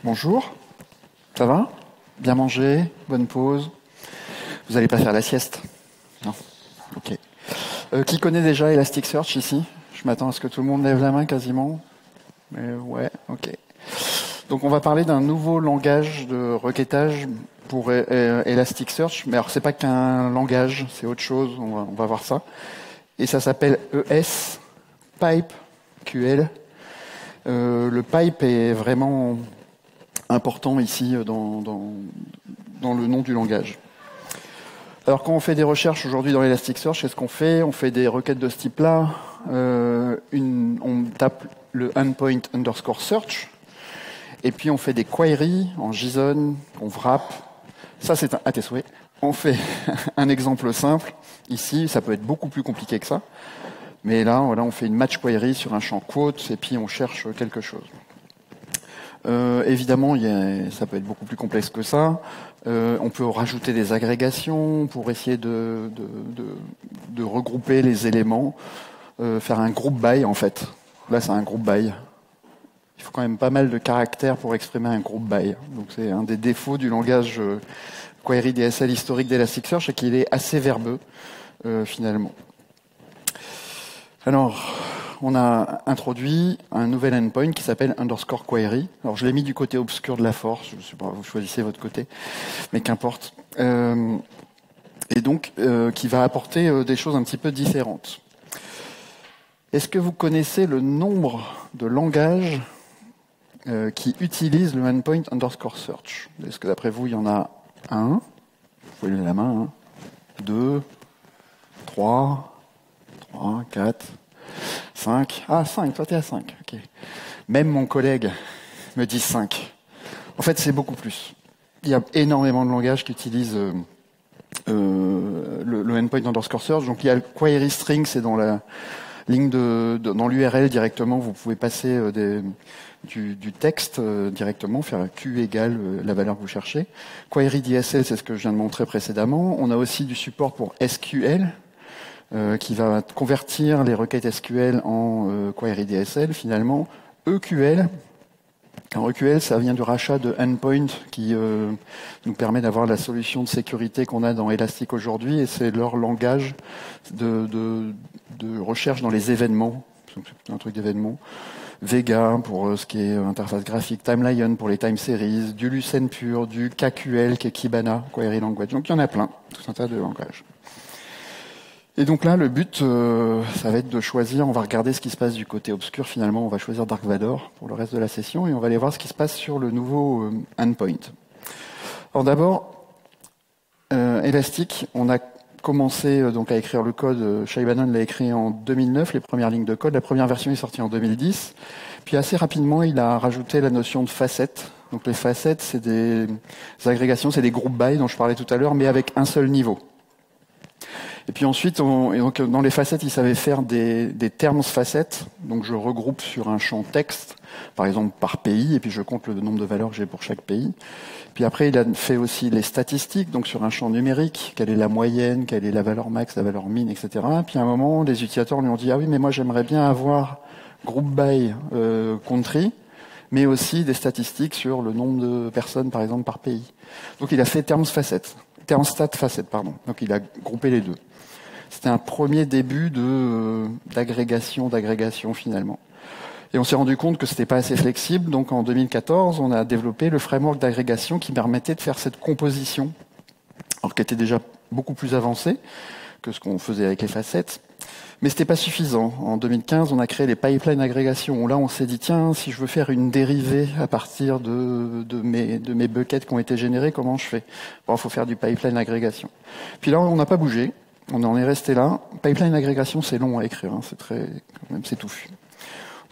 Bonjour, ça va? Bien mangé? Bonne pause? Vous n'allez pas faire la sieste? Non? Ok. Qui connaît déjà Elasticsearch ici? Je m'attends à ce que tout le monde lève la main quasiment. Mais ouais, ok. Donc on va parler d'un nouveau langage de requêtage pour Elasticsearch. Mais alors c'est pas qu'un langage, c'est autre chose, on va voir ça. Et ça s'appelle ES, PipeQL. Le pipe est vraiment important ici dans le nom du langage. Alors quand on fait des recherches aujourd'hui dans Elasticsearch, qu'est-ce qu'on fait? On fait des requêtes de ce type-là. On tape le endpoint underscore search, et puis on fait des queries en JSON, on wrap. Ça c'est à tes souhaits. On fait un exemple simple. Ici, ça peut être beaucoup plus compliqué que ça. Mais là, voilà, on fait une match query sur un champ quote, et puis on cherche quelque chose. Évidemment, ça peut être beaucoup plus complexe que ça. On peut rajouter des agrégations pour essayer de regrouper les éléments, faire un group by en fait. Là, c'est un group by. Il faut quand même pas mal de caractères pour exprimer un group by. Donc, c'est un des défauts du langage query DSL historique d'Elasticsearch, c'est qu'il est assez verbeux finalement. Alors, on a introduit un nouvel endpoint qui s'appelle underscore query. Alors, je l'ai mis du côté obscur de la force. Je sais pas, vous choisissez votre côté, mais qu'importe. Et donc, qui va apporter des choses un petit peu différentes. Est-ce que vous connaissez le nombre de langages qui utilisent le endpoint underscore search? Est-ce que d'après vous, il y en a un? Vous pouvez lever la main. 2, 3, 4, 5. Ah, 5, toi t'es à 5. Okay. Même mon collègue me dit 5. En fait, c'est beaucoup plus. Il y a énormément de langages qui utilisent le endpoint underscore search. Donc il y a le query string, c'est dans la ligne dans l'URL directement. Vous pouvez passer du texte directement, faire Q égale la valeur que vous cherchez. Query DSL, c'est ce que je viens de montrer précédemment. On a aussi du support pour SQL. Qui va convertir les requêtes SQL en query DSL finalement. EQL, alors EQL ça vient du rachat de Endpoint qui nous permet d'avoir la solution de sécurité qu'on a dans Elastic aujourd'hui, et c'est leur langage de recherche dans les événements, c'est un truc d'événements. Vega pour ce qui est interface graphique, TimeLion pour les time series, du Lucene pur, du KQL qui est Kibana, Query Language. Donc il y en a plein, tout un tas de langages. Et donc là, le but, ça va être de choisir, on va regarder ce qui se passe du côté obscur finalement, on va choisir Dark Vador pour le reste de la session, et on va aller voir ce qui se passe sur le nouveau endpoint. Alors d'abord, Elastic, on a commencé donc à écrire le code, Shai Banon l'a écrit en 2009, les premières lignes de code, la première version est sortie en 2010, puis assez rapidement, il a rajouté la notion de facettes. Donc les facettes, c'est des agrégations, c'est des group by dont je parlais tout à l'heure, mais avec un seul niveau. Et puis ensuite, donc dans les facettes, il savait faire des terms facettes. Donc je regroupe sur un champ texte, par exemple par pays, et puis je compte le nombre de valeurs que j'ai pour chaque pays. Puis après, il a fait aussi les statistiques, donc sur un champ numérique, quelle est la moyenne, quelle est la valeur max, la valeur min, etc. Puis à un moment, les utilisateurs lui ont dit « Ah oui, mais moi j'aimerais bien avoir group by country », mais aussi des statistiques sur le nombre de personnes, par exemple, par pays. Donc il a fait terms stat facette, pardon. Donc il a groupé les deux. C'était un premier début d'agrégation finalement. Et on s'est rendu compte que c'était pas assez flexible, donc en 2014, on a développé le framework d'agrégation qui permettait de faire cette composition, alors qui était déjà beaucoup plus avancée que ce qu'on faisait avec les facettes. Mais c'était pas suffisant. En 2015, on a créé les pipelines agrégation. Là, on s'est dit, tiens, si je veux faire une dérivée à partir de mes buckets qui ont été générés, comment je fais? Bon, il faut faire du pipeline agrégation. Puis là, on n'a pas bougé. On en est resté là. Pipeline agrégation, c'est long à écrire. Hein. C'est touffu.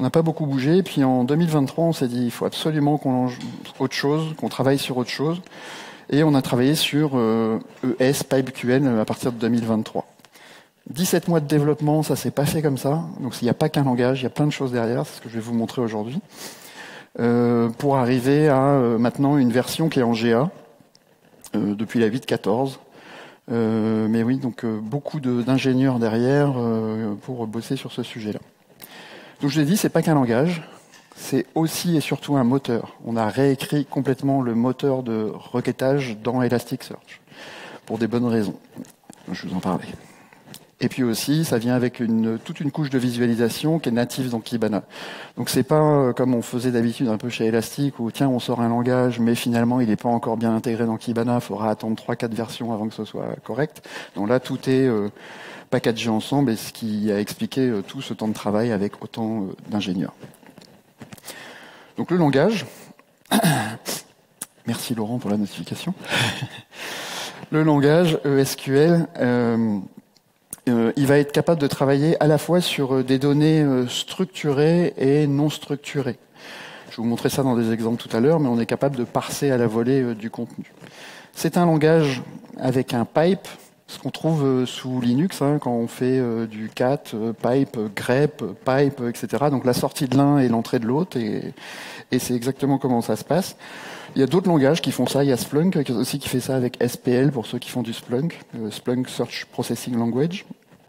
On n'a pas beaucoup bougé. Puis en 2023, on s'est dit, il faut absolument qu'on lance autre chose, qu'on travaille sur autre chose. Et on a travaillé sur ES, PipeQL à partir de 2023. 17 mois de développement, ça s'est pas fait comme ça. Donc il n'y a pas qu'un langage, il y a plein de choses derrière, c'est ce que je vais vous montrer aujourd'hui. Pour arriver à maintenant une version qui est en GA depuis la 8.14. Mais oui, donc beaucoup d'ingénieurs derrière pour bosser sur ce sujet-là. Donc je l'ai dit, c'est pas qu'un langage, c'est aussi et surtout un moteur. On a réécrit complètement le moteur de requêtage dans Elasticsearch, pour des bonnes raisons. Je vous en parlais. Et puis aussi, ça vient avec toute une couche de visualisation qui est native dans Kibana. Donc c'est pas comme on faisait d'habitude un peu chez Elastic, où tiens, on sort un langage, mais finalement il n'est pas encore bien intégré dans Kibana, il faudra attendre 3-4 versions avant que ce soit correct. Donc là, tout est packagé ensemble, et ce qui a expliqué tout ce temps de travail avec autant d'ingénieurs. Donc le langage, merci Laurent pour la notification. Le langage ESQL, il va être capable de travailler à la fois sur des données structurées et non structurées. Je vais vous montrer ça dans des exemples tout à l'heure, mais on est capable de parser à la volée du contenu. C'est un langage avec un pipe, ce qu'on trouve sous Linux, quand on fait du cat, pipe, grep, pipe, etc. Donc la sortie de l'un et l'entrée de l'autre, et c'est exactement comment ça se passe. Il y a d'autres langages qui font ça. Il y a Splunk aussi qui fait ça avec SPL pour ceux qui font du Splunk, Splunk Search Processing Language.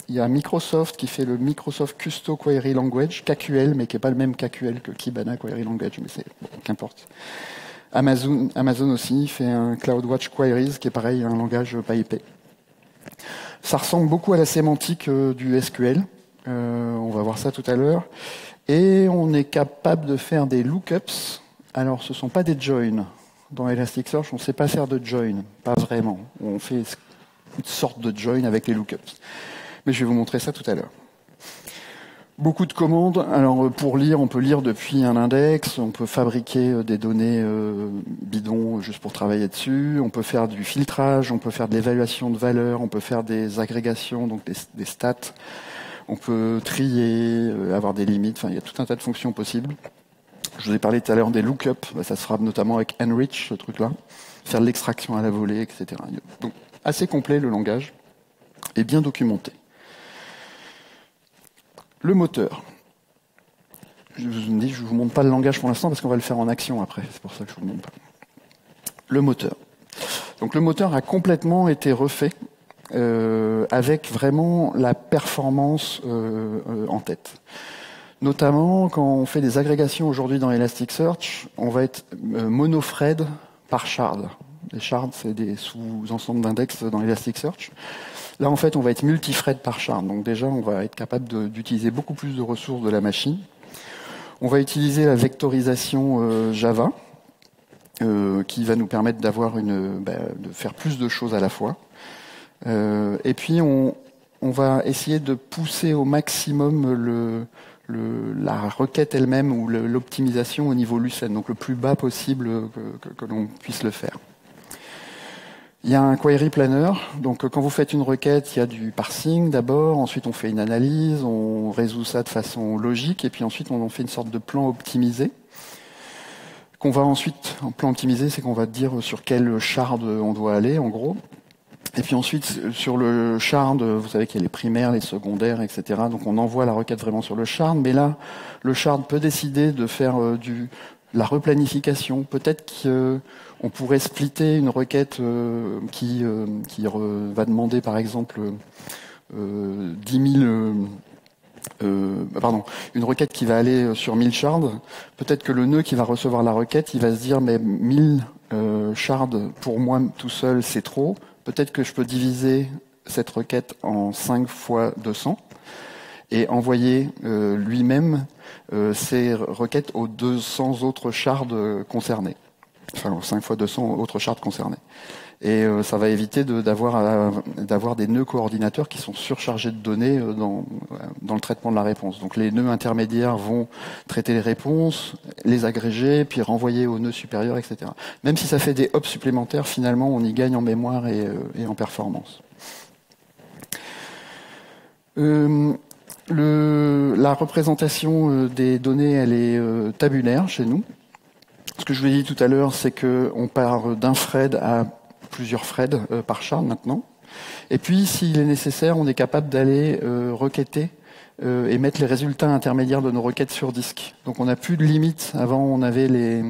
Il y a Microsoft qui fait le Microsoft Custo Query Language, KQL, mais qui n'est pas le même KQL que Kibana Query Language, mais c'est bon, qu'importe. Amazon aussi fait un CloudWatch Queries qui est pareil, un langage pipé. Ça ressemble beaucoup à la sémantique du SQL. On va voir ça tout à l'heure. Et on est capable de faire des lookups. Alors, ce ne sont pas des joins. Dans Elasticsearch, on ne sait pas faire de join. Pas vraiment. On fait une sorte de join avec les lookups. Mais je vais vous montrer ça tout à l'heure. Beaucoup de commandes. Alors, pour lire, on peut lire depuis un index. On peut fabriquer des données bidons juste pour travailler dessus. On peut faire du filtrage. On peut faire de l'évaluation de valeurs. On peut faire des agrégations, donc des stats. On peut trier, avoir des limites. Enfin, il y a tout un tas de fonctions possibles. Je vous ai parlé tout à l'heure des lookups, ça se fera notamment avec Enrich, ce truc-là, faire de l'extraction à la volée, etc. Donc, assez complet le langage, et bien documenté. Le moteur. Je vous montre pas le langage pour l'instant, parce qu'on va le faire en action après, c'est pour ça que je vous le montre pas. Le moteur. Donc le moteur a complètement été refait, avec vraiment la performance en tête. Notamment, quand on fait des agrégations aujourd'hui dans Elasticsearch, on va être mono-thread par shard. Les shards, c'est des sous-ensembles d'index dans Elasticsearch. Là, en fait, on va être multi-thread par shard. Donc déjà, on va être capable d'utiliser beaucoup plus de ressources de la machine. On va utiliser la vectorisation Java, qui va nous permettre d'avoir de faire plus de choses à la fois. Et puis, on va essayer de pousser au maximum la requête elle-même ou l'optimisation au niveau Lucene, donc le plus bas possible que l'on puisse le faire. Il y a un query planner, donc quand vous faites une requête, il y a du parsing d'abord, ensuite on fait une analyse, on résout ça de façon logique, et puis ensuite on en fait une sorte de plan optimisé. Qu'on va ensuite, en plan optimisé, c'est qu'on va dire sur quel shard on doit aller, en gros. Et puis ensuite, sur le shard, vous savez qu'il y a les primaires, les secondaires, etc. Donc on envoie la requête vraiment sur le shard. Mais là, le shard peut décider de faire la replanification. Peut-être qu'on pourrait splitter une requête qui va demander, par exemple, 10 000... une requête qui va aller sur 1000 shards. Peut-être que le nœud qui va recevoir la requête, il va se dire, mais 1000 shards, pour moi tout seul, c'est trop. Peut-être que je peux diviser cette requête en 5 fois 200 et envoyer lui-même ces requêtes aux 200 autres shards concernés. Enfin, aux 5 fois 200 autres shards concernés. Et ça va éviter d'avoir des nœuds coordinateurs qui sont surchargés de données dans le traitement de la réponse. Donc les nœuds intermédiaires vont traiter les réponses, les agréger, puis renvoyer aux nœuds supérieurs, etc. Même si ça fait des hops supplémentaires, finalement, on y gagne en mémoire et en performance. La représentation des données, elle est tabulaire chez nous. Ce que je vous ai dit tout à l'heure, c'est qu'on part d'un thread à plusieurs threads par shard maintenant. Et puis, s'il est nécessaire, on est capable d'aller requêter et mettre les résultats intermédiaires de nos requêtes sur disque. Donc, on n'a plus de limite. Avant, on avait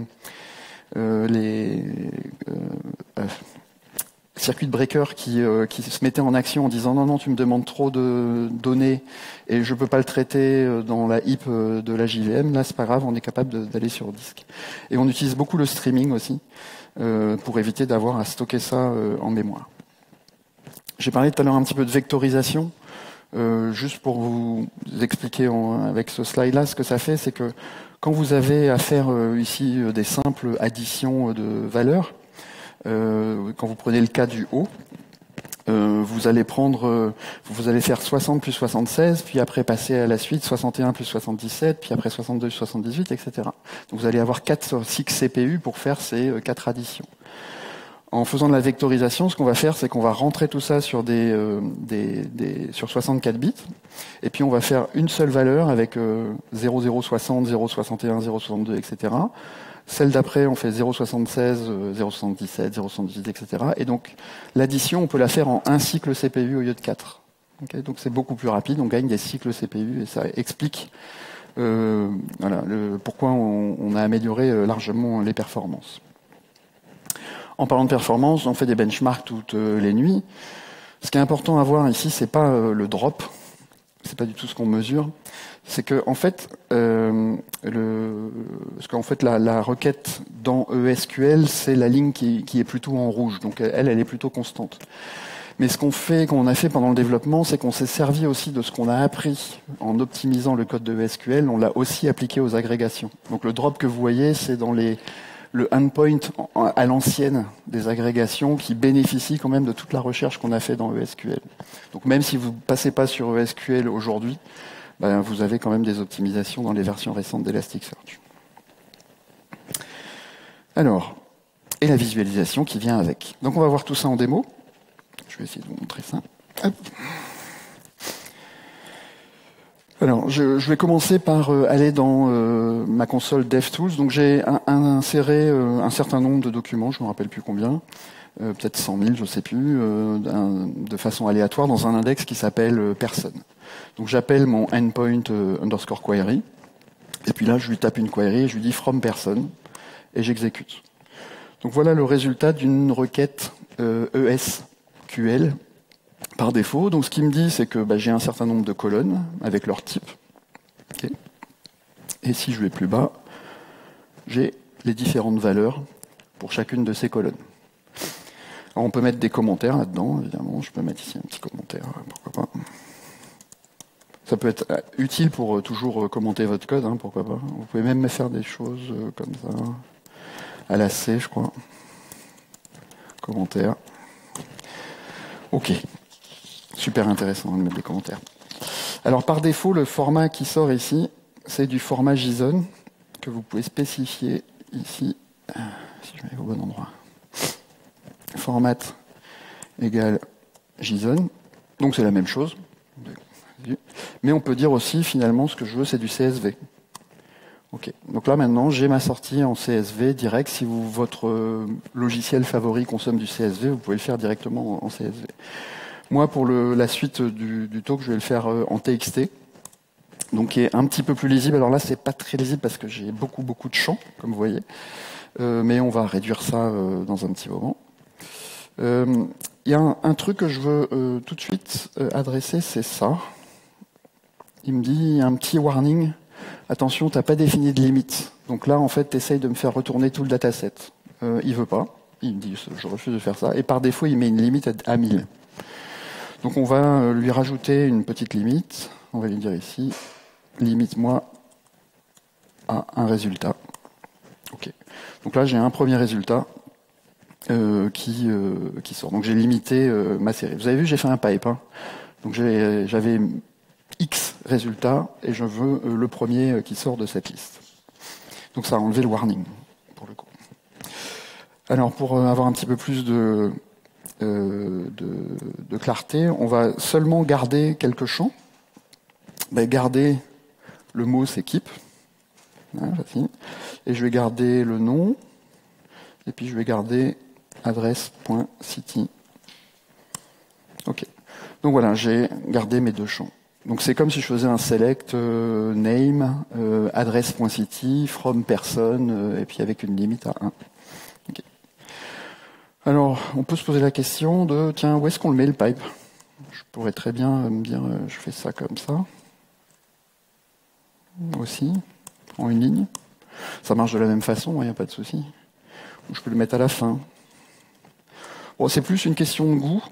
circuit breaker qui se mettait en action en disant non, tu me demandes trop de données et je peux pas le traiter dans la heap de la JVM, là c'est pas grave, on est capable d'aller sur disque. Et on utilise beaucoup le streaming aussi pour éviter d'avoir à stocker ça en mémoire. J'ai parlé tout à l'heure un petit peu de vectorisation. Juste pour vous expliquer avec ce slide-là, ce que ça fait, c'est que quand vous avez à faire ici des simples additions de valeurs, quand vous prenez le cas du haut, vous allez faire 60 plus 76, puis après passer à la suite 61 plus 77, puis après 62 plus 78, etc. Donc vous allez avoir 4 cycles CPU pour faire ces 4 additions. En faisant de la vectorisation, ce qu'on va faire, c'est qu'on va rentrer tout ça sur sur 64 bits, et puis on va faire une seule valeur avec 0060, 061, 062, etc. Celle d'après, on fait 076, 077, 078, etc. Et donc l'addition, on peut la faire en un cycle CPU au lieu de 4. Okay, donc c'est beaucoup plus rapide, on gagne des cycles CPU, et ça explique pourquoi on a amélioré largement les performances. En parlant de performance, on fait des benchmarks toutes les nuits. Ce qui est important à voir ici, c'est pas le drop, c'est pas du tout ce qu'on mesure. C'est que en fait, la requête dans ESQL, c'est la ligne qui est plutôt en rouge, donc elle est plutôt constante. Mais ce qu'on a fait pendant le développement, c'est qu'on s'est servi aussi de ce qu'on a appris en optimisant le code de ESQL. On l'a aussi appliqué aux agrégations. Donc le drop que vous voyez, c'est dans le endpoint à l'ancienne des agrégations qui bénéficient quand même de toute la recherche qu'on a fait dans ESQL. Donc même si vous ne passez pas sur ESQL aujourd'hui, vous avez quand même des optimisations dans les versions récentes d'Elasticsearch. Alors, et la visualisation qui vient avec. Donc on va voir tout ça en démo. Je vais essayer de vous montrer ça. Hop. Alors, je vais commencer par aller dans ma console DevTools. Donc, j'ai inséré un certain nombre de documents, je ne me rappelle plus combien, peut-être 100 000, je ne sais plus, de façon aléatoire dans un index qui s'appelle person. Donc, j'appelle mon endpoint underscore query, et puis là, je lui tape une query et je lui dis from person, et j'exécute. Donc, voilà le résultat d'une requête ESQL par défaut. Donc ce qu'il me dit, c'est que j'ai un certain nombre de colonnes avec leur type. Okay. Et si je vais plus bas, j'ai les différentes valeurs pour chacune de ces colonnes. Alors on peut mettre des commentaires là-dedans, évidemment. Je peux mettre ici un petit commentaire, pourquoi pas. Ça peut être utile pour toujours commenter votre code, pourquoi pas. Vous pouvez même faire des choses comme ça, à la C, je crois. Commentaire. Ok. Super intéressant de mettre des commentaires. Alors par défaut, le format qui sort ici, c'est du format JSON que vous pouvez spécifier ici, si je mets au bon endroit. Format égale JSON. Donc c'est la même chose. Mais on peut dire aussi, finalement, ce que je veux, c'est du CSV. Ok. Donc là maintenant, j'ai ma sortie en CSV direct. Si votre logiciel favori consomme du CSV, vous pouvez le faire directement en CSV. Moi, pour la suite du talk, je vais le faire en TXT, donc qui est un petit peu plus lisible. Alors là, c'est pas très lisible parce que j'ai beaucoup de champs, comme vous voyez, mais on va réduire ça dans un petit moment. Il y a un truc que je veux tout de suite adresser, c'est ça. Il me dit un petit warning. Attention, t'as pas défini de limite. Donc là, en fait, t'essayes de me faire retourner tout le dataset. Il veut pas. Il me dit, je refuse de faire ça. Et par défaut, il met une limite à 1000. Donc on va lui rajouter une petite limite. On va lui dire ici, limite-moi à un résultat. Ok. Donc là, j'ai un premier résultat qui sort. Donc j'ai limité ma série. Vous avez vu, j'ai fait un pipe. Donc j'avais X résultats et je veux le premier qui sort de cette liste. Donc ça a enlevé le warning, pour le coup. Alors pour avoir un petit peu plus de clarté, on va seulement garder quelques champs. Garder le mot s'équipe, et je vais garder le nom, et puis je vais garder adresse.city. Ok. Donc voilà, j'ai gardé mes deux champs. Donc c'est comme si je faisais un select name, adresse.city, from person, et puis avec une limite à 1. Okay. Alors, on peut se poser la question de, tiens, où est-ce qu'on le met le pipe? Je pourrais très bien me dire, je fais ça comme ça. Aussi, en une ligne. Ça marche de la même façon, il n'y a pas de souci. Ou je peux le mettre à la fin. Bon, c'est plus une question de goût.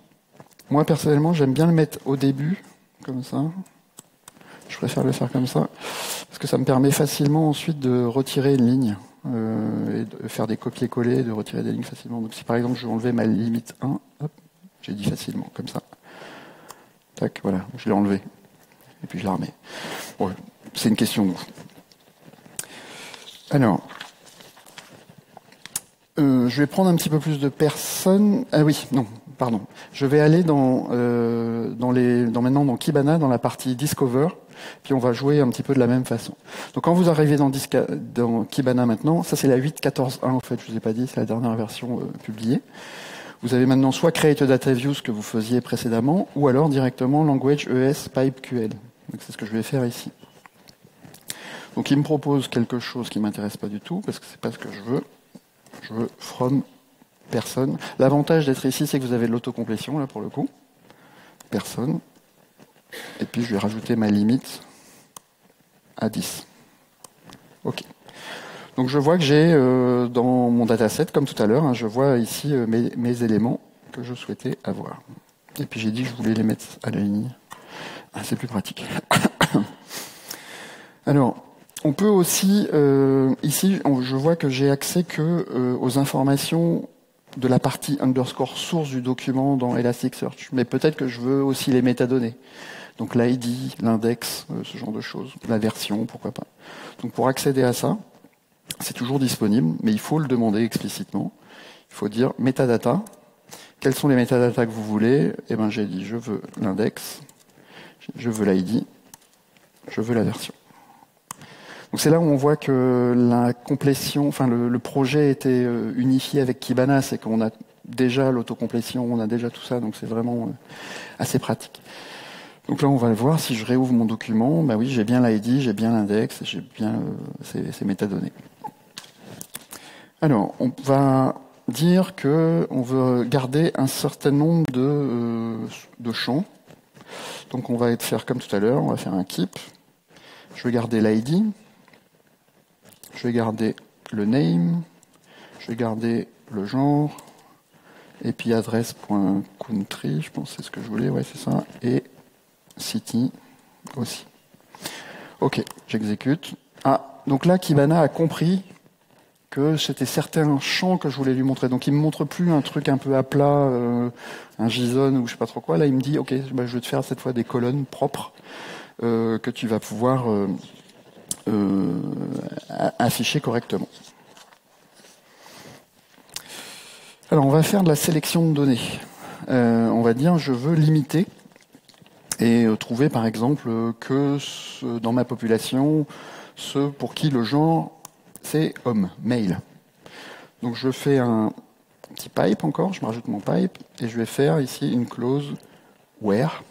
Moi, personnellement, j'aime bien le mettre au début, comme ça. Je préfère le faire comme ça, parce que ça me permet facilement ensuite de retirer une ligne, et de faire des copier-coller, de retirer des lignes facilement. Donc si par exemple je veux enlever ma limite 1, hop, j'ai dit facilement, comme ça. Tac, voilà, je l'ai enlevé. Et puis je la remets. Bon, c'est une question de goût. Alors, je vais prendre un petit peu plus de personnes. Ah oui, non, pardon. Je vais aller maintenant dans Kibana, dans la partie Discover, puis on va jouer un petit peu de la même façon. Donc quand vous arrivez dans Kibana maintenant, ça c'est la 8.14.1 en fait, je vous ai pas dit, c'est la dernière version publiée. Vous avez maintenant soit Create a Data View, ce que vous faisiez précédemment, ou alors directement Language ES Pipe QL. Donc c'est ce que je vais faire ici. Donc il me propose quelque chose qui m'intéresse pas du tout, parce que c'est pas ce que je veux. Je veux from personne. L'avantage d'être ici, c'est que vous avez de l'autocomplétion, là, pour le coup. Personne. Et puis, je vais rajouter ma limite à 10. OK. Donc, je vois que j'ai, dans mon dataset, comme tout à l'heure, hein, je vois ici mes éléments que je souhaitais avoir. Et puis, j'ai dit que je voulais les mettre à la ligne. Ah, c'est plus pratique. Alors, on peut aussi, ici, je vois que j'ai accès que aux informations de la partie underscore source du document dans Elasticsearch. Mais peut-être que je veux aussi les métadonnées. Donc l'ID, l'index, ce genre de choses. La version, pourquoi pas. Donc pour accéder à ça, c'est toujours disponible, mais il faut le demander explicitement. Il faut dire metadata. Quels sont les métadatas que vous voulez? Eh ben, j'ai dit, je veux l'index, je veux l'ID, je veux la version. Donc c'est là où on voit que la complétion, enfin le projet était unifié avec Kibana, c'est qu'on a déjà l'autocomplétion, on a déjà tout ça, donc c'est vraiment assez pratique. Donc là on va le voir, si je réouvre mon document, bah oui j'ai bien l'ID, j'ai bien l'index, j'ai bien ces métadonnées. Alors on va dire que on veut garder un certain nombre de champs. Donc on va faire comme tout à l'heure, on va faire un keep. Je vais garder l'ID. Je vais garder le name, je vais garder le genre, et puis adresse.country, je pense que c'est ce que je voulais, ouais c'est ça, et city aussi. Ok, j'exécute. Ah, donc là Kibana a compris que c'était certains champs que je voulais lui montrer. Donc il me montre plus un truc un peu à plat, un JSON ou je sais pas trop quoi. Là il me dit, ok, bah, je vais te faire cette fois des colonnes propres que tu vas pouvoir afficher correctement. Alors on va faire de la sélection de données. On va dire je veux limiter et trouver par exemple que dans ma population, ceux pour qui le genre c'est homme, male. Donc je fais un petit pipe encore, je me rajoute mon pipe et je vais faire ici une clause where.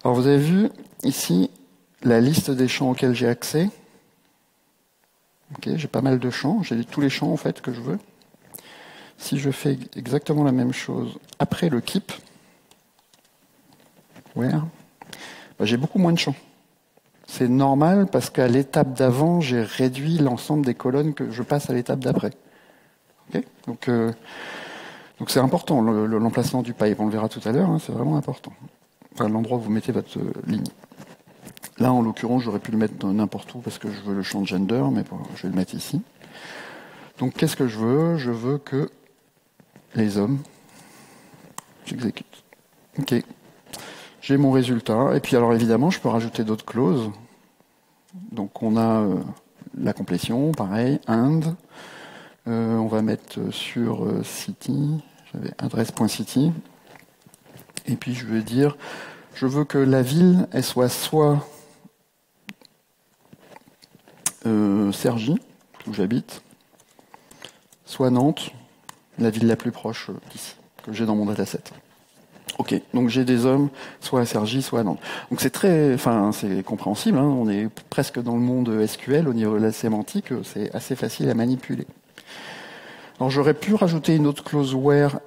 Alors vous avez vu ici la liste des champs auxquels j'ai accès. Okay, j'ai pas mal de champs, j'ai tous les champs en fait que je veux. Si je fais exactement la même chose après le keep, where, bah, j'ai beaucoup moins de champs. C'est normal parce qu'à l'étape d'avant, j'ai réduit l'ensemble des colonnes que je passe à l'étape d'après. Okay, donc c'est important, l'emplacement du pipe, on le verra tout à l'heure, hein, c'est vraiment important. Enfin, l'endroit où vous mettez votre ligne. Là, en l'occurrence, j'aurais pu le mettre n'importe où parce que je veux le champ de gender, mais bon, je vais le mettre ici. Donc, qu'est-ce que je veux? Je veux que les hommes, j'exécute. Ok. J'ai mon résultat. Et puis, alors, évidemment, je peux rajouter d'autres clauses. Donc, on a la complétion, pareil, and. On va mettre sur city, j'avais adresse.city. Et puis, je vais dire, je veux que la ville, elle soit Cergy, où j'habite, soit Nantes, la ville la plus proche d'ici, que j'ai dans mon dataset. Ok, donc j'ai des hommes, soit à Cergy, soit à Nantes. Donc c'est compréhensible, hein, on est presque dans le monde SQL au niveau de la sémantique, c'est assez facile à manipuler. Alors j'aurais pu rajouter une autre clause where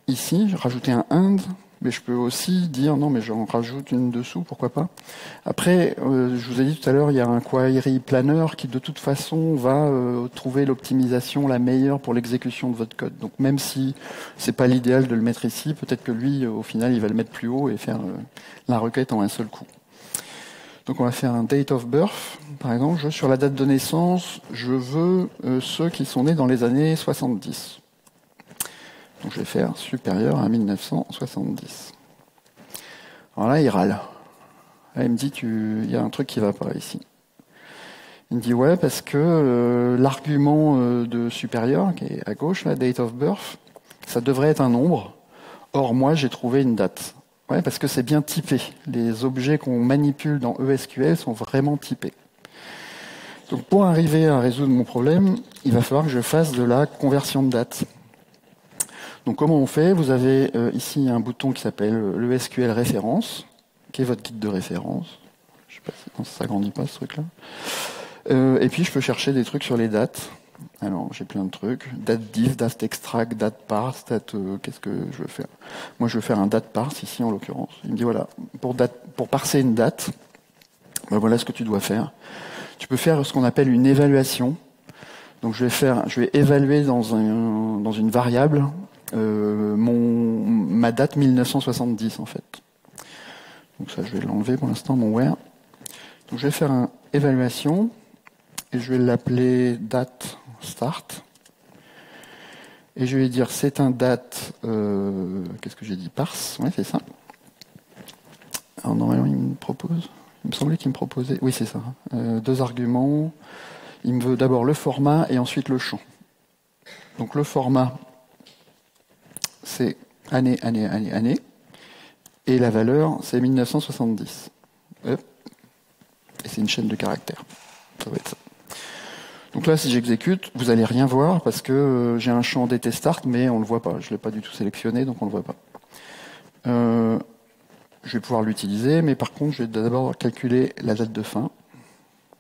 ici, rajouter un and, mais je peux aussi dire non, mais j'en rajoute une dessous, pourquoi pas. Après, je vous ai dit tout à l'heure, il y a un query planner qui de toute façon va trouver l'optimisation la meilleure pour l'exécution de votre code. Donc même si c'est pas l'idéal de le mettre ici, peut-être que lui, au final, il va le mettre plus haut et faire la requête en un seul coup. Donc on va faire un date of birth, par exemple. Sur la date de naissance, je veux ceux qui sont nés dans les années 70. Donc je vais faire supérieur à 1970. Alors là, il râle. Là, il me dit, il y a un truc qui va pas ici. Il me dit, ouais, parce que l'argument de supérieur, qui est à gauche, la date of birth, ça devrait être un nombre. Or, moi, j'ai trouvé une date. Ouais, parce que c'est bien typé. Les objets qu'on manipule dans ESQL sont vraiment typés. Donc pour arriver à résoudre mon problème, il va falloir que je fasse de la conversion de date. Donc comment on fait? Vous avez ici un bouton qui s'appelle le SQL référence, qui est votre guide de référence. Je sais pas si ça s'agrandit pas ce truc-là. Et puis je peux chercher des trucs sur les dates. Alors j'ai plein de trucs. Date diff, date extract, date parse, date. Qu'est-ce que je veux faire? Moi je veux faire un date parse ici en l'occurrence. Il me dit voilà, pour parser une date, ben voilà ce que tu dois faire. Tu peux faire ce qu'on appelle une évaluation. Donc je vais évaluer dans une variable ma date 1970 en fait. Donc ça je vais l'enlever pour l'instant mon where. Donc je vais faire une évaluation et je vais l'appeler date start. Et je vais dire c'est un date qu'est-ce que j'ai dit? Parse, ouais c'est ça. Alors normalement il me semblait qu'il me proposait. Oui c'est ça. 2 arguments. Il me veut d'abord le format et ensuite le champ. Donc le format, c'est année. Et la valeur, c'est 1970. Et c'est une chaîne de caractères. Ça va être ça. Donc là, si j'exécute, vous allez rien voir parce que j'ai un champ DT start, mais on le voit pas. Je l'ai pas du tout sélectionné, donc on le voit pas. Je vais pouvoir l'utiliser, mais par contre, je vais d'abord calculer la date de fin.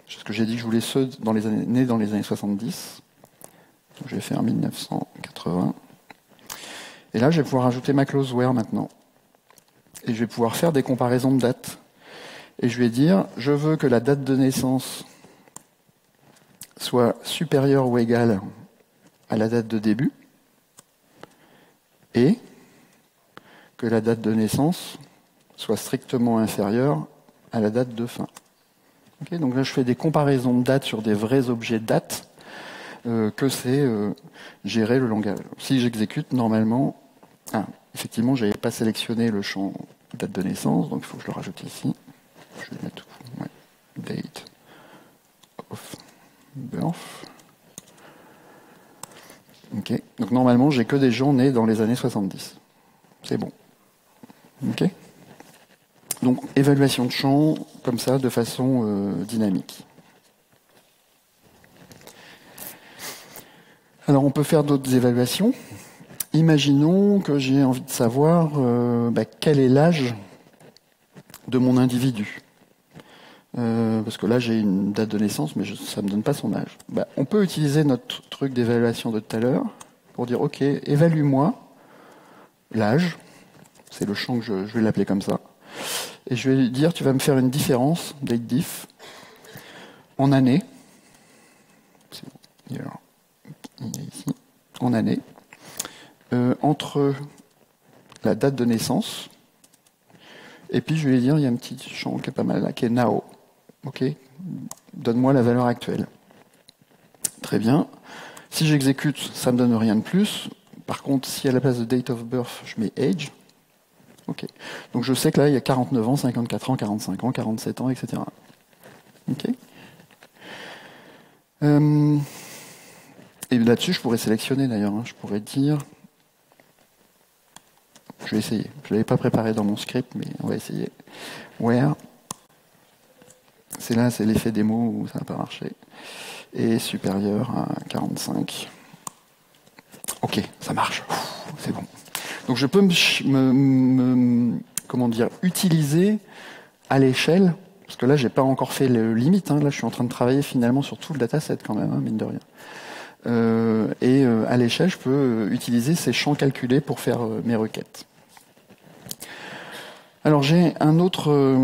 C'est ce que j'ai dit que je voulais ceux nés dans les années 70. Donc je vais faire 1980. Et là, je vais pouvoir ajouter ma clause where maintenant. Et je vais pouvoir faire des comparaisons de dates. Et je vais dire, je veux que la date de naissance soit supérieure ou égale à la date de début. Et que la date de naissance soit strictement inférieure à la date de fin. Okay, donc là, je fais des comparaisons de dates sur des vrais objets de date, que c'est gérer le langage. Si j'exécute, normalement... effectivement, je n'avais pas sélectionné le champ date de naissance, donc il faut que je le rajoute ici. Je vais mettre date of birth. Ok. Donc normalement, j'ai que des gens nés dans les années 70. C'est bon. Ok. Donc, évaluation de champ, comme ça, de façon dynamique. Alors, on peut faire d'autres évaluations. Imaginons que j'ai envie de savoir quel est l'âge de mon individu. Parce que là, j'ai une date de naissance, mais ça ne me donne pas son âge. On peut utiliser notre truc d'évaluation de tout à l'heure pour dire, OK, évalue-moi l'âge. C'est le champ que je vais l'appeler comme ça. Et je vais lui dire, tu vas me faire une différence, date diff, en année. Il est ici, en année. Entre la date de naissance, et puis je vais lui dire, il y a un petit champ qui est pas mal là, qui est now. Ok, donne-moi la valeur actuelle. Très bien. Si j'exécute, ça me donne rien de plus. Par contre, si à la place de date of birth, je mets age, ok. Donc je sais que là, il y a 49 ans, 54 ans, 45 ans, 47 ans, etc. Ok. Et là-dessus, je pourrais sélectionner d'ailleurs. Je pourrais dire... Je vais essayer. Je ne l'avais pas préparé dans mon script, mais on va essayer. Where. C'est là, c'est l'effet démo où ça n'a pas marché. Et supérieur à 45. Ok, ça marche. C'est bon. Donc je peux utiliser à l'échelle, parce que là, j'ai pas encore fait le limite. Là, je suis en train de travailler finalement sur tout le dataset quand même, mine de rien. et à l'échelle, je peux utiliser ces champs calculés pour faire mes requêtes. Alors j'ai un autre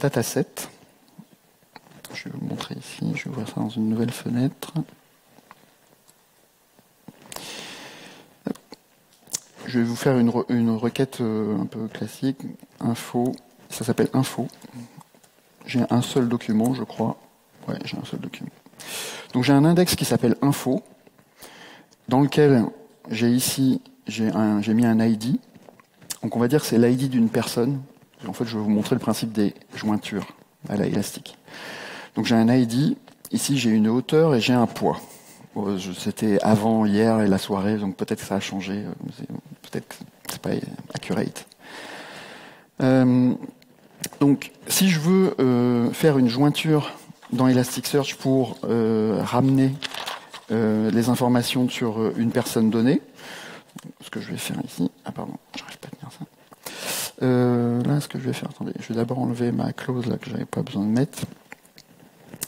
dataset. Je vais vous montrer ici. Je vais ouvrir ça dans une nouvelle fenêtre. Je vais vous faire une requête un peu classique. Info. Ça s'appelle info. J'ai un seul document, je crois. Ouais, j'ai un seul document. Donc j'ai un index qui s'appelle info, dans lequel j'ai mis un ID. Donc on va dire que c'est l'ID d'une personne. En fait, je vais vous montrer le principe des jointures à la élastique. Donc j'ai un ID. Ici, j'ai une hauteur et j'ai un poids. C'était avant hier et la soirée, donc peut-être que ça a changé. Peut-être que c'est pas accurate. Donc, si je veux faire une jointure dans Elasticsearch pour ramener les informations sur une personne donnée, ce que je vais faire ici, pardon, j'arrive pas à tenir ça. Là, ce que je vais faire, attendez, je vais d'abord enlever ma clause là que j'avais pas besoin de mettre.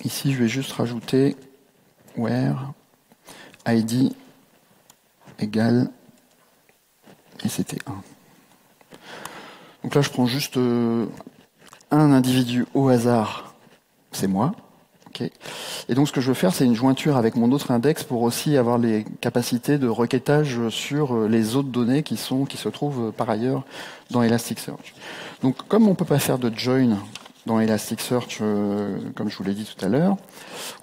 Ici, je vais juste rajouter where id égale et c'était 1. Donc là, je prends juste un individu au hasard, c'est moi. Okay. Et donc ce que je veux faire, c'est une jointure avec mon autre index pour aussi avoir les capacités de requêtage sur les autres données qui se trouvent par ailleurs dans Elasticsearch. Donc comme on ne peut pas faire de join dans Elasticsearch, comme je vous l'ai dit tout à l'heure,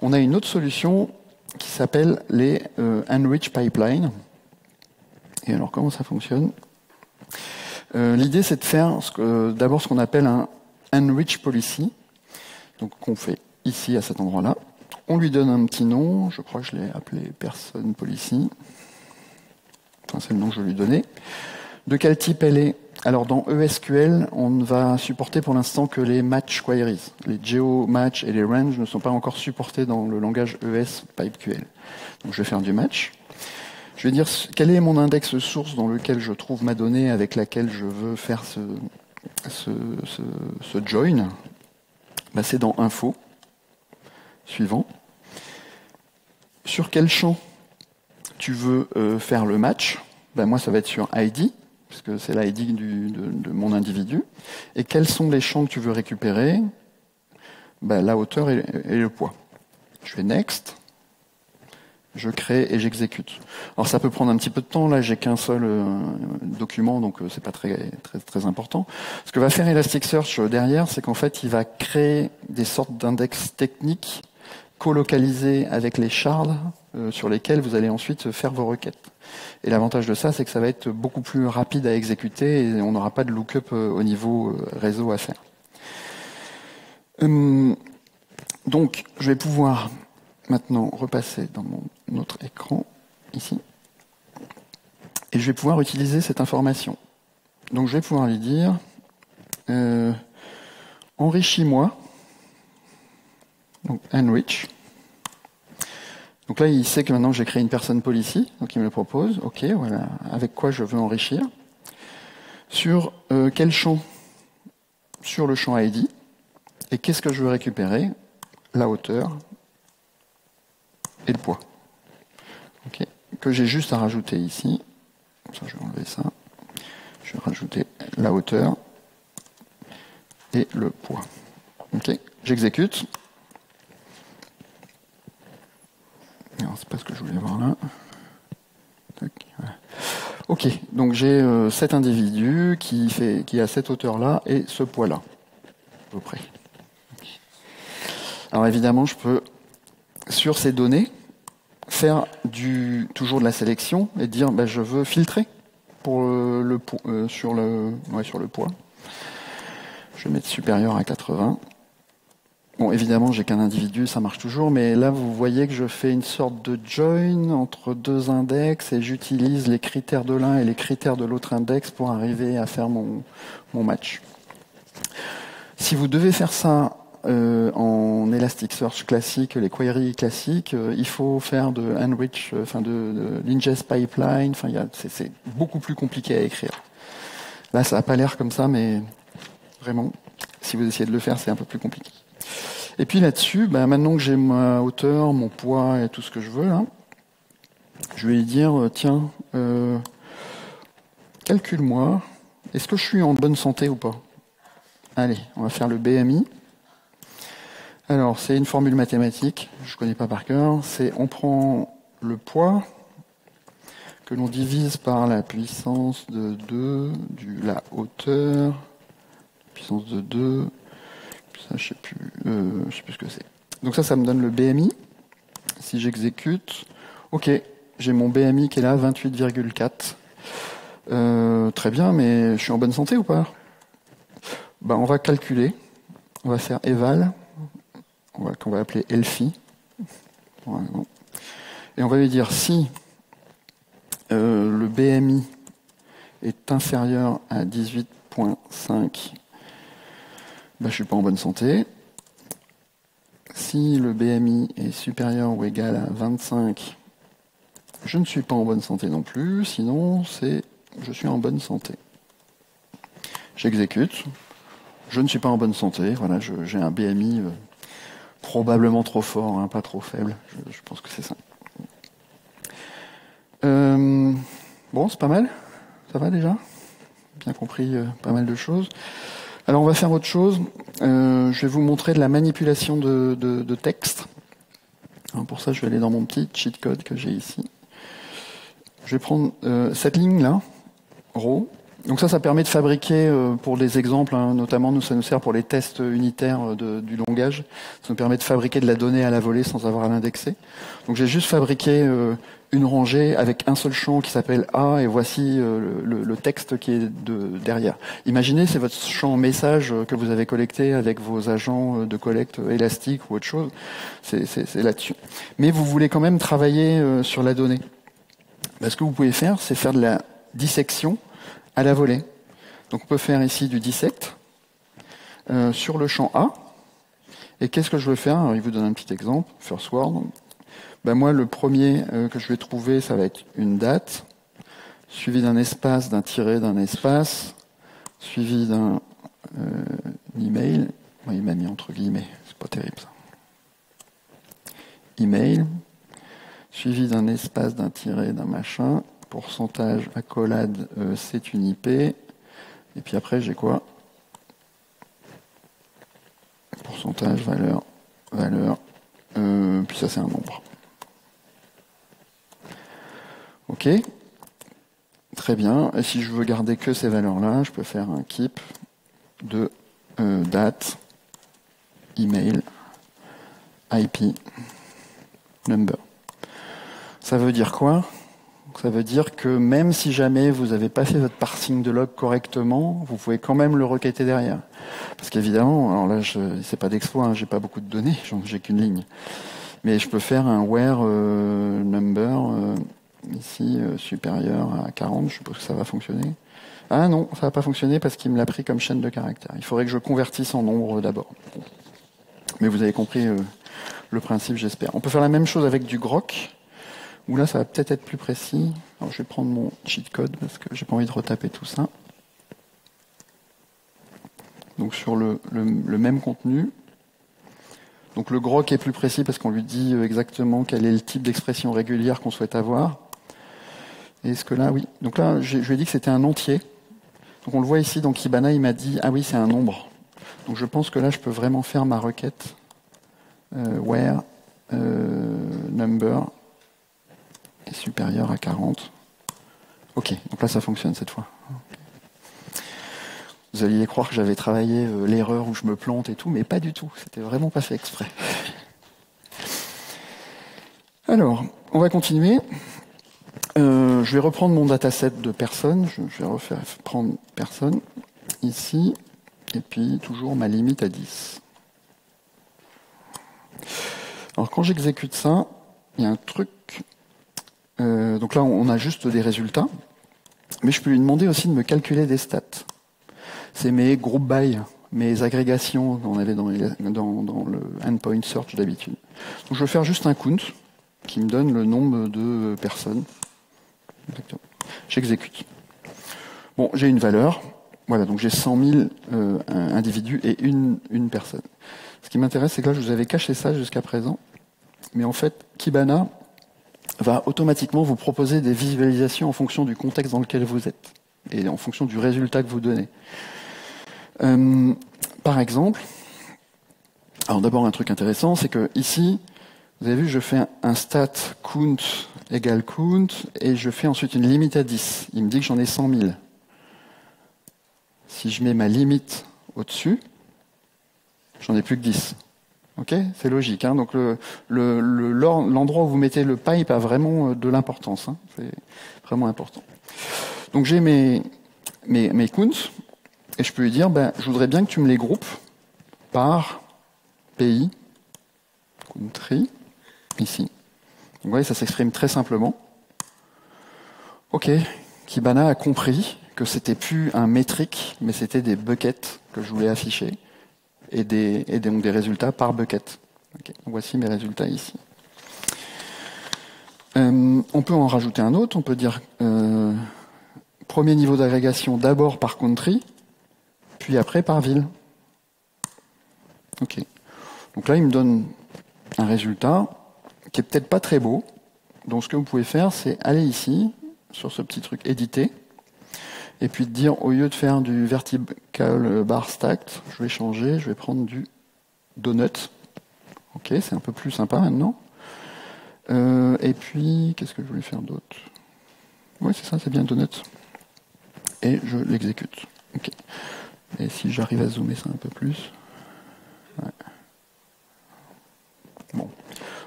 on a une autre solution qui s'appelle les Enrich Pipeline. Et alors comment ça fonctionne? L'idée, c'est de faire d'abord ce qu'on appelle un Enrich Policy, donc qu'on fait ici à cet endroit-là. On lui donne un petit nom, je crois que je l'ai appelé Person Policy. Enfin, c'est le nom que je vais lui donner. De quel type elle est? Alors dans ESQL, on ne va supporter pour l'instant que les match queries. Les GeoMatch et les range ne sont pas encore supportés dans le langage ES PipeQL. Donc je vais faire du match. Je vais dire quel est mon index source dans lequel je trouve ma donnée avec laquelle je veux faire ce join. Ben, c'est dans info. Suivant. Sur quel champ tu veux faire le match? Ben, moi, ça va être sur ID, puisque c'est l'ID de mon individu. Et quels sont les champs que tu veux récupérer? Ben, la hauteur et le poids. Je fais Next. Je crée et j'exécute. Alors ça peut prendre un petit peu de temps. Là, j'ai qu'un seul document, donc c'est pas très important. Ce que va faire Elasticsearch derrière, c'est qu'en fait, il va créer des sortes d'index techniques colocalisés avec les shards sur lesquels vous allez ensuite faire vos requêtes. Et l'avantage de ça, c'est que ça va être beaucoup plus rapide à exécuter et on n'aura pas de lookup au niveau réseau à faire. Donc, je vais pouvoir maintenant repasser dans mon autre écran, ici, et je vais pouvoir utiliser cette information. Donc je vais pouvoir lui dire enrichis-moi, donc enrich. Donc là, il sait que maintenant j'ai créé une person policy, donc il me le propose. Ok, voilà, avec quoi je veux enrichir. Sur quel champ? Sur le champ ID. Et qu'est-ce que je veux récupérer? La hauteur et le poids. Okay. Que j'ai juste à rajouter ici. Ça, je vais enlever ça. Je vais rajouter la hauteur et le poids. Okay. J'exécute. Alors, c'est pas ce que je voulais voir là. Tac, voilà. Ok, donc j'ai cet individu qui a cette hauteur-là et ce poids-là, à peu près. Okay. Alors évidemment, je peux, sur ces données, faire toujours de la sélection et dire bah, je veux filtrer pour sur le poids. Je vais mettre supérieur à 80. Bon, évidemment, j'ai qu'un individu, ça marche toujours, mais là, vous voyez que je fais une sorte de join entre deux index et j'utilise les critères de l'un et les critères de l'autre index pour arriver à faire mon match. Si vous devez faire ça en Elasticsearch classique, les queries classiques, il faut faire de enrich, de l'ingest pipeline, c'est beaucoup plus compliqué à écrire. Là, ça n'a pas l'air comme ça, mais vraiment, si vous essayez de le faire, c'est un peu plus compliqué. Et puis là-dessus, maintenant que j'ai ma hauteur, mon poids et tout ce que je veux, là, je vais lui dire, tiens, calcule-moi, est-ce que je suis en bonne santé ou pas? Allez, on va faire le BMI. Alors, c'est une formule mathématique, je ne connais pas par cœur. C'est on prend le poids que l'on divise par la puissance de 2, la hauteur, puissance de 2, ça je sais plus ce que c'est. Donc ça me donne le BMI. Si j'exécute, ok, j'ai mon BMI qui est là, 28,4. Très bien, mais je suis en bonne santé ou pas? On va calculer, on va faire eval, qu'on va appeler Elphi. Voilà. Et on va lui dire si le BMI est inférieur à 18,5, je suis pas en bonne santé. Si le BMI est supérieur ou égal à 25, je ne suis pas en bonne santé non plus, sinon je suis en bonne santé. J'exécute, je ne suis pas en bonne santé, voilà, j'ai un BMI probablement trop fort, hein, pas trop faible, je pense que c'est ça. Bon, c'est pas mal, ça va déjà? Bien compris pas mal de choses. Alors on va faire autre chose. Je vais vous montrer de la manipulation de texte. Alors, pour ça, je vais aller dans mon petit cheat code que j'ai ici. Je vais prendre cette ligne-là, row. Donc ça permet de fabriquer, pour des exemples, hein, notamment ça nous sert pour les tests unitaires du langage. Ça nous permet de fabriquer de la donnée à la volée sans avoir à l'indexer. Donc j'ai juste fabriqué une rangée avec un seul champ qui s'appelle A, et voici le texte qui est derrière. Imaginez, c'est votre champ message que vous avez collecté avec vos agents de collecte élastique ou autre chose. C'est là-dessus. Mais vous voulez quand même travailler sur la donnée. Ce que vous pouvez faire, c'est faire de la dissection à la volée. Donc on peut faire ici du dissect sur le champ A. Et qu'est-ce que je veux faire? Alors, il vous donne un petit exemple, first word. Moi, le premier que je vais trouver, ça va être une date, suivi d'un espace, d'un tiret, d'un espace, suivi d'un email. Il m'a mis entre guillemets, c'est pas terrible ça. Email, suivi d'un espace, d'un tiret, d'un machin. Pourcentage, accolade, c'est une IP. Et puis après, j'ai quoi? Pourcentage, valeur, puis ça c'est un nombre. Ok. Très bien. Et si je veux garder que ces valeurs-là, je peux faire un keep de date, email, IP, number. Ça veut dire quoi? Ça veut dire que même si jamais vous n'avez pas fait votre parsing de log correctement, vous pouvez quand même le requêter derrière. Parce qu'évidemment, alors là, c'est pas d'exploit, hein, j'ai pas beaucoup de données, j'ai qu'une ligne. Mais je peux faire un where number ici supérieur à 40, je suppose que ça va fonctionner. Ah non, ça va pas fonctionner parce qu'il me l'a pris comme chaîne de caractères. Il faudrait que je convertisse en nombre d'abord. Mais vous avez compris le principe, j'espère. On peut faire la même chose avec du grok. Où là, ça va peut-être être plus précis. Alors, je vais prendre mon cheat code parce que j'ai pas envie de retaper tout ça. Donc, sur le même contenu. Donc, le grok est plus précis parce qu'on lui dit exactement quel est le type d'expression régulière qu'on souhaite avoir. Et est-ce que là, oui. Donc là, je lui ai dit que c'était un entier. Donc, on le voit ici. Donc, Hibana, il m'a dit, ah oui, c'est un nombre. Donc, je pense que là, je peux vraiment faire ma requête. Where number est supérieur à 40. Ok, donc là ça fonctionne cette fois. Vous alliez croire que j'avais travaillé l'erreur où je me plante et tout, mais pas du tout, c'était vraiment pas fait exprès. Alors, on va continuer. Je vais reprendre mon dataset de personnes, je vais prendre personne ici, et puis toujours ma limite à 10. Alors quand j'exécute ça, il y a un truc. Donc là, on a juste des résultats, mais je peux lui demander aussi de me calculer des stats. C'est mes group by, mes agrégations qu'on avait dans le endpoint search d'habitude. Donc je vais faire juste un count qui me donne le nombre de personnes. Exactement. J'exécute. Bon, j'ai une valeur. Voilà, donc j'ai 100 000 individus et une personne. Ce qui m'intéresse, c'est que là, je vous avais caché ça jusqu'à présent. Mais en fait, Kibana va automatiquement vous proposer des visualisations en fonction du contexte dans lequel vous êtes et en fonction du résultat que vous donnez. Par exemple, alors d'abord un truc intéressant, c'est que ici, vous avez vu, je fais un stat count égale count et je fais ensuite une limite à 10. Il me dit que j'en ai 100 000. Si je mets ma limite au-dessus, j'en ai plus que 10. Ok, c'est logique. Hein. Donc l'endroit où vous mettez le pipe a vraiment de l'importance. Hein. C'est vraiment important. Donc j'ai mes counts et je peux lui dire, je voudrais bien que tu me les groupes par pays, country, ici. Donc vous voyez, ça s'exprime très simplement. Ok, Kibana a compris que c'était plus un métrique, mais c'était des buckets que je voulais afficher. Et donc des résultats par bucket. Okay. Voici mes résultats ici. On peut en rajouter un autre. On peut dire premier niveau d'agrégation d'abord par country, puis après par ville. Ok. Donc là, il me donne un résultat qui est peut-être pas très beau. Donc ce que vous pouvez faire, c'est aller ici, sur ce petit truc éditer, et puis dire, au lieu de faire du vertical bar stacked, je vais changer, je vais prendre du donut. Ok, c'est un peu plus sympa maintenant. Et puis, qu'est-ce que je voulais faire d'autre? Oui, c'est ça, c'est bien donut. Et je l'exécute. Ok. Et si j'arrive à zoomer ça un peu plus. Ouais. Bon.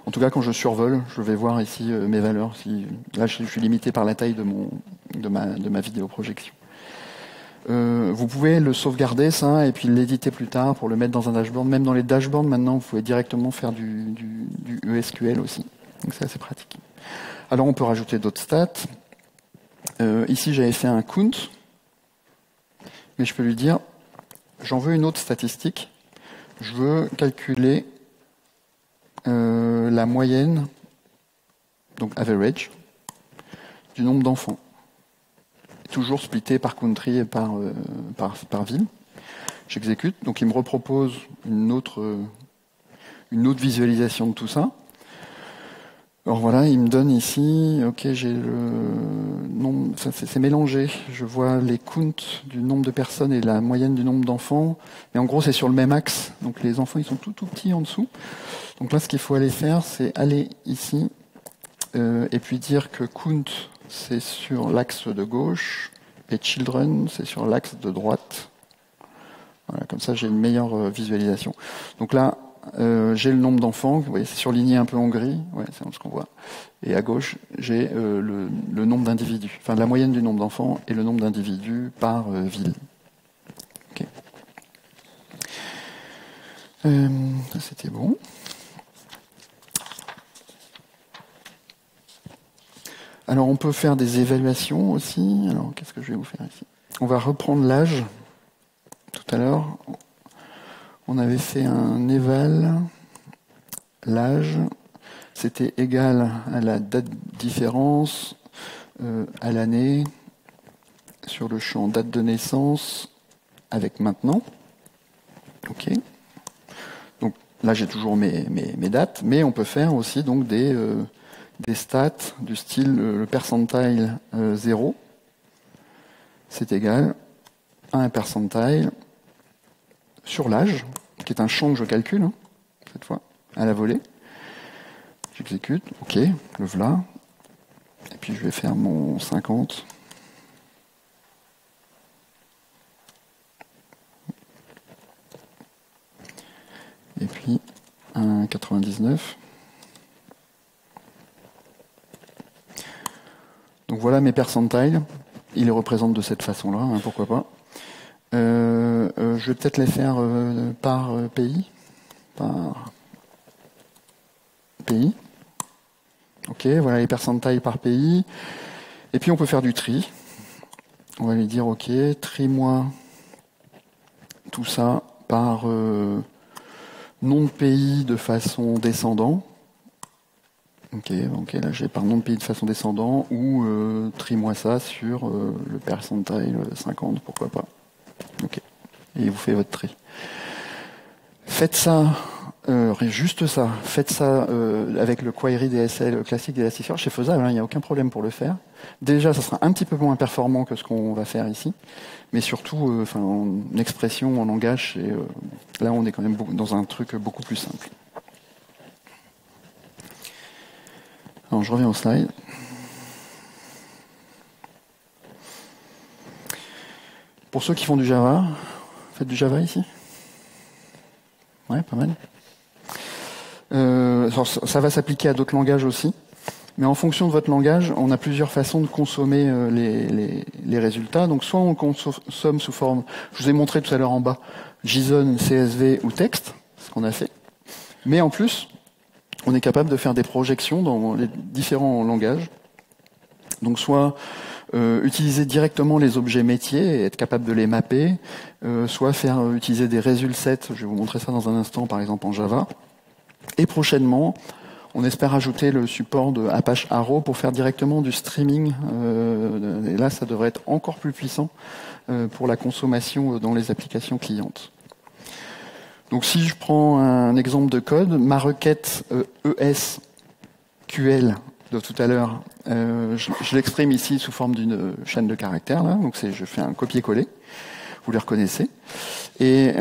En tout cas, quand je survole, je vais voir ici mes valeurs. Là, je suis limité par la taille de ma vidéoprojection. Vous pouvez le sauvegarder ça et puis l'éditer plus tard pour le mettre dans un dashboard. Même dans les dashboards maintenant, vous pouvez directement faire du ESQL aussi. Donc c'est assez pratique. Alors on peut rajouter d'autres stats. Ici j'avais fait un count, mais je peux lui dire j'en veux une autre statistique. Je veux calculer la moyenne, donc average, du nombre d'enfants. Toujours splitté par country et par ville. J'exécute, donc il me repropose une autre visualisation de tout ça. Alors voilà, il me donne ici, ok, j'ai le nombre, c'est mélangé. Je vois les counts du nombre de personnes et la moyenne du nombre d'enfants, mais en gros c'est sur le même axe. Donc les enfants ils sont tout petits en dessous. Donc là ce qu'il faut aller faire, c'est aller ici et puis dire que count c'est sur l'axe de gauche et children c'est sur l'axe de droite. Voilà, comme ça j'ai une meilleure visualisation. Donc là, j'ai le nombre d'enfants, vous voyez c'est surligné un peu en gris, ouais, c'est ce qu'on voit. Et à gauche, j'ai le nombre d'individus, enfin la moyenne du nombre d'enfants et le nombre d'individus par ville. Okay. Ça c'était bon. Alors on peut faire des évaluations aussi. Alors qu'est-ce que je vais vous faire ici? On va reprendre l'âge. Tout à l'heure, on avait fait un éval. L'âge, c'était égal à la date différence, à l'année, sur le champ date de naissance, avec maintenant. Ok. Donc là, j'ai toujours mes dates, mais on peut faire aussi donc des stats du style le percentile 0, c'est égal à un percentile sur l'âge, qui est un champ que je calcule, hein, cette fois, à la volée. J'exécute, ok, le voilà. Et puis je vais faire mon 50. Et puis un 99. Donc voilà mes percentiles. Ils les représentent de cette façon-là, hein, pourquoi pas. Je vais peut-être les faire par pays. Par pays. Ok, voilà les percentiles par pays. Et puis on peut faire du tri. On va lui dire, ok, trie-moi tout ça par nom de pays de façon descendant. Ok, là j'ai par nom de pays de façon descendant, ou trie-moi ça sur le percentile 50, pourquoi pas. Ok, et vous faites votre tri. Faites ça, juste ça, faites ça avec le query DSL classique d'Elasticsearch, c'est faisable, il n'y a aucun problème pour le faire. Déjà, ça sera un petit peu moins performant que ce qu'on va faire ici, mais surtout, en expression, en langage, là on est quand même dans un truc beaucoup plus simple. Alors je reviens au slide. Pour ceux qui font du Java, faites du Java ici? Ouais, pas mal. Ça va s'appliquer à d'autres langages aussi. Mais en fonction de votre langage, on a plusieurs façons de consommer les résultats. Donc soit on consomme sous forme, je vous ai montré tout à l'heure en bas, JSON, CSV ou texte, ce qu'on a fait. Mais en plus, on est capable de faire des projections dans les différents langages. Donc soit utiliser directement les objets métiers et être capable de les mapper, soit utiliser des résultats, je vais vous montrer ça dans un instant, par exemple en Java. Et prochainement, on espère ajouter le support de Apache Arrow pour faire directement du streaming. Et là, ça devrait être encore plus puissant pour la consommation dans les applications clientes. Donc si je prends un exemple de code, ma requête ESQL de tout à l'heure, je l'exprime ici sous forme d'une chaîne de caractères. Là. Donc je fais un copier-coller, vous les reconnaissez. Et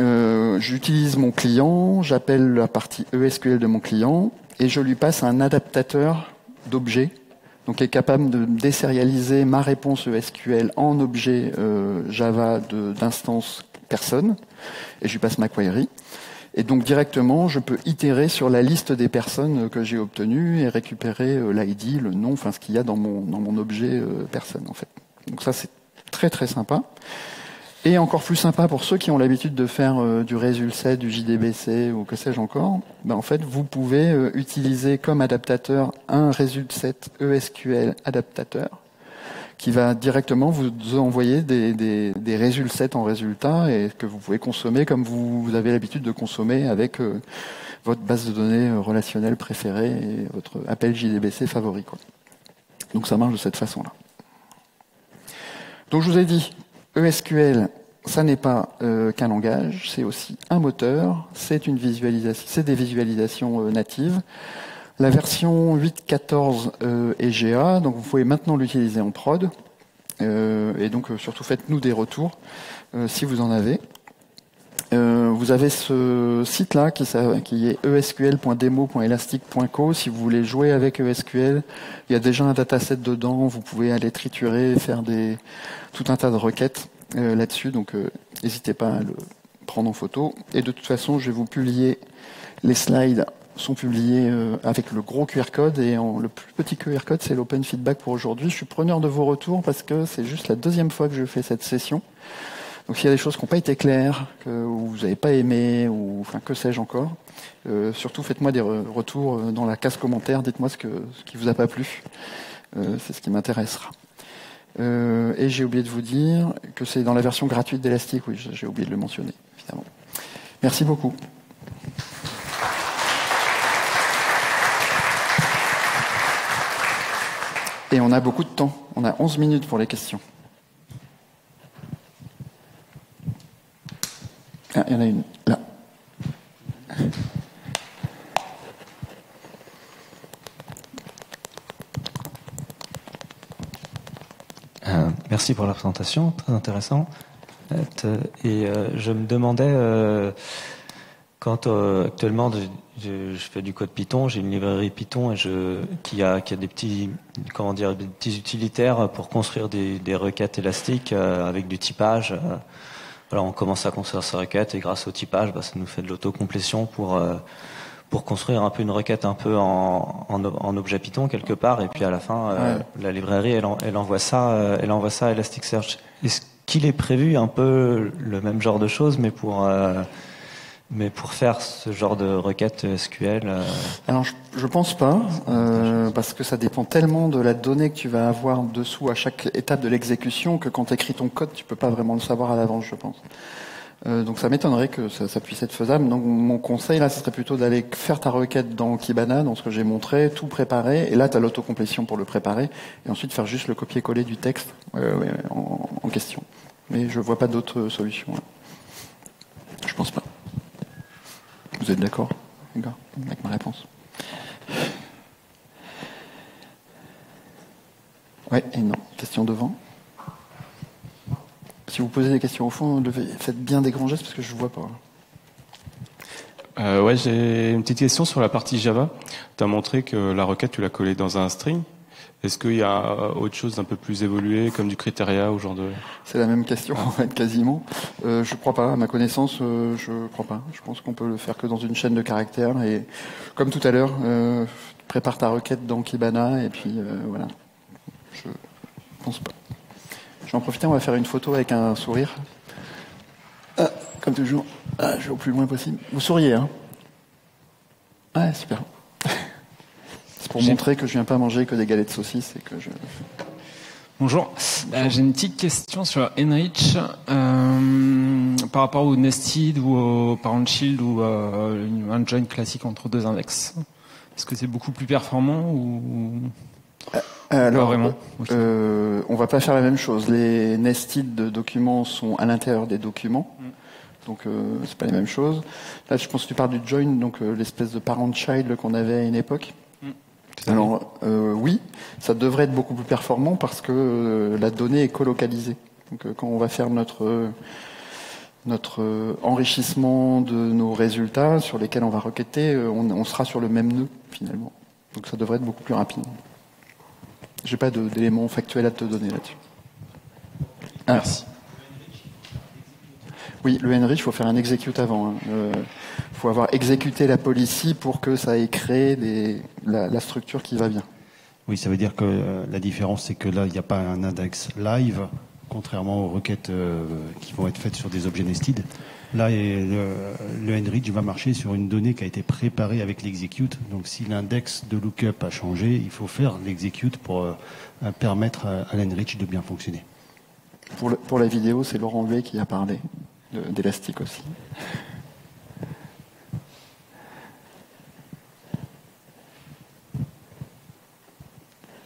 j'utilise mon client, j'appelle la partie ESQL de mon client, et je lui passe un adaptateur d'objets, donc qui est capable de désérialiser ma réponse ESQL en objet Java d'instance personne, et je lui passe ma query. Et donc directement, je peux itérer sur la liste des personnes que j'ai obtenues et récupérer l'ID, le nom, enfin ce qu'il y a dans mon objet personne en fait. Donc ça c'est très très sympa. Et encore plus sympa pour ceux qui ont l'habitude de faire du résultat, du JDBC ou que sais-je encore, en fait vous pouvez utiliser comme adaptateur un résultat ESQL adaptateur qui va directement vous envoyer des résultats en résultats et que vous pouvez consommer comme vous avez l'habitude de consommer avec votre base de données relationnelle préférée et votre appel JDBC favori, quoi. Donc ça marche de cette façon-là. Donc je vous ai dit, ESQL, ça n'est pas qu'un langage, c'est aussi un moteur, c'est une visualisation, c'est des visualisations natives. La version 8.14 est GA, donc vous pouvez maintenant l'utiliser en prod. Et donc surtout faites-nous des retours si vous en avez. Vous avez ce site-là qui est esql.demo.elastic.co. Si vous voulez jouer avec ESQL, il y a déjà un dataset dedans. Vous pouvez aller triturer, faire tout un tas de requêtes là-dessus. Donc n'hésitez pas à le prendre en photo. Et de toute façon, je vais vous publier les slides sont publiés avec le gros QR code et le plus petit QR code, c'est l'open feedback pour aujourd'hui. Je suis preneur de vos retours parce que c'est juste la deuxième fois que je fais cette session. Donc s'il y a des choses qui n'ont pas été claires, ou vous n'avez pas aimé, ou enfin que sais-je encore, surtout faites-moi des retours dans la case commentaire, dites-moi ce qui vous a pas plu. C'est ce qui m'intéressera. Et j'ai oublié de vous dire que c'est dans la version gratuite d'Elastic, oui, j'ai oublié de le mentionner, évidemment. Merci beaucoup. Et on a beaucoup de temps. On a 11 minutes pour les questions. Ah, il y en a une là. Merci pour la présentation, très intéressant. Et je me demandais, quand actuellement je fais du code Python, j'ai une librairie Python et qui a des petits utilitaires pour construire des requêtes élastiques avec du typage. Voilà, on commence à construire ces requêtes et grâce au typage, ça nous fait de l'autocomplétion pour construire un peu une requête un peu en objet Python quelque part, et puis à la fin la librairie elle envoie ça à Elasticsearch. Est-ce qu'il est prévu un peu le même genre de choses mais pour faire ce genre de requête SQL Alors je pense pas, parce que ça dépend tellement de la donnée que tu vas avoir dessous à chaque étape de l'exécution que quand tu écris ton code, tu peux pas vraiment le savoir à l'avance, je pense. Donc ça m'étonnerait que ça puisse être faisable. Donc mon conseil là, ce serait plutôt d'aller faire ta requête dans Kibana, dans ce que j'ai montré, tout préparer, et là tu as l'autocomplétion pour le préparer, et ensuite faire juste le copier-coller du texte en question. Mais je vois pas d'autre solution. Là. Je pense pas. Vous êtes d'accord avec ma réponse? Oui et non. Question devant. Si vous posez des questions au fond, faites bien des grands gestes parce que je ne vois pas. Ouais, j'ai une petite question sur la partie Java. Tu as montré que la requête, tu l'as collée dans un string. Est-ce qu'il y a autre chose d'un peu plus évolué, comme du criteria ou genre de... C'est la même question, en fait, quasiment. Je crois pas. À ma connaissance, je crois pas. Je pense qu'on peut le faire que dans une chaîne de caractères. Et comme tout à l'heure, prépare ta requête dans Kibana et puis voilà. Je pense pas. Je vais en profiter, on va faire une photo avec un sourire. Ah, comme toujours. Ah, je vais au plus loin possible. Vous souriez, hein? Ouais, super. C'est pour montrer que je viens pas manger que des galettes de saucisses et que je... Bonjour. J'ai une petite question sur Enrich par rapport au nested ou au parent child ou un join classique entre deux index. Est-ce que c'est beaucoup plus performant ou alors, pas vraiment? On va pas faire la même chose. Les nested de documents sont à l'intérieur des documents. Donc c'est pas les mêmes choses. Là, je pense que tu parles du join, donc l'espèce de parent-child qu'on avait à une époque. Alors oui, ça devrait être beaucoup plus performant parce que la donnée est colocalisée. Donc quand on va faire notre enrichissement de nos résultats sur lesquels on va requêter, on sera sur le même nœud finalement. Donc ça devrait être beaucoup plus rapide. J'ai pas d'éléments factuels à te donner là-dessus. Merci. Oui, le enrich, il faut faire un execute avant. Il faut avoir exécuté la policy pour que ça ait créé la structure qui va bien. Oui, ça veut dire que la différence, c'est que là, il n'y a pas un index live, contrairement aux requêtes qui vont être faites sur des objets nested. Là, le enrich va marcher sur une donnée qui a été préparée avec l'execute. Donc, si l'index de lookup a changé, il faut faire l'execute pour permettre à l'enrich de bien fonctionner. Pour la vidéo, c'est Laurent Huet qui a parlé d'élastique aussi.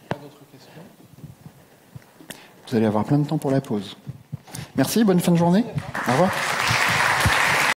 Pas d'autres questions? Vous allez avoir plein de temps pour la pause. Merci, bonne fin de journée. Au revoir.